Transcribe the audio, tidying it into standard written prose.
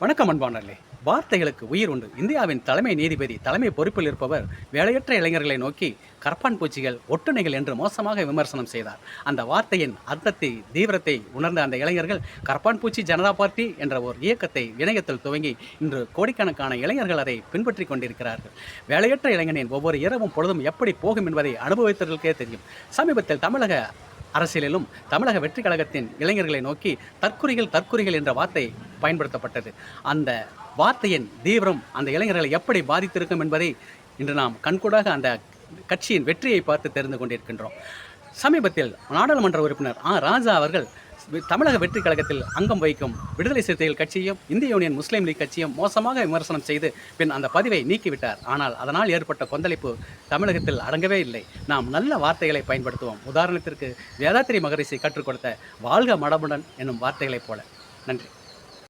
வணக்கம் அன்பானர்களே. வார்த்தைகளுக்கு உயிர் உண்டு. இந்தியாவின் தலைமை நீதிபதி தலைமை பொறுப்பில் இருப்பவர் வேலையற்ற இளைஞர்களை நோக்கி கரப்பான் பூச்சிகள், ஒட்டுண்ணிகள் என்று மோசமாக விமர்சனம் செய்தார். அந்த வார்த்தையின் அர்த்தத்தை, தீவிரத்தை உணர்ந்த அந்த இளைஞர்கள் கரப்பான் பூச்சி ஜனதா பார்ட்டி என்ற ஒரு இயக்கத்தை இணையத்தில் துவங்கி இன்று கோடிக்கணக்கான இளைஞர்கள் அதை பின்பற்றிக் கொண்டிருக்கிறார்கள். வேலையற்ற இளைஞனின் ஒவ்வொரு இரவும் பொழுதும் எப்படி போகும் என்பதை அனுபவித்தவர்களுக்கே தெரியும். சமீபத்தில் தமிழக அரசியலிலும் தமிழக வெற்றி கழகத்தின் இளைஞர்களை நோக்கி தற்குறிகள் என்ற வார்த்தை பயன்படுத்தப்பட்டது. அந்த வார்த்தையின் தீவிரம் அந்த இளைஞர்களை எப்படி பாதித்திருக்கும் என்பதை இன்று நாம் கண்கூடாக அந்த கட்சியின் வெற்றியை பார்த்து தெரிந்து கொண்டிருக்கின்றோம். சமீபத்தில் நாடாளுமன்ற உறுப்பினர் ராஜா அவர்கள் தமிழக வெற்றி கழகத்தில் அங்கம் வகிக்கும் விடுதலை சிறுத்தைகள் கட்சியும் இந்திய யூனியன் முஸ்லீம் லீக் கட்சியும் மோசமாக விமர்சனம் செய்து பின் அந்த பதிவை நீக்கிவிட்டார். ஆனால் அதனால் ஏற்பட்ட கொந்தளிப்பு தமிழகத்தில் அடங்கவே இல்லை. நாம் நல்ல வார்த்தைகளை பயன்படுத்துவோம். உதாரணத்திற்கு வேதாத்திரி மகரிஷி கற்றுக் கொடுத்த வாழ்க மடமுடன் என்னும் வார்த்தைகளைப் போல. நன்றி.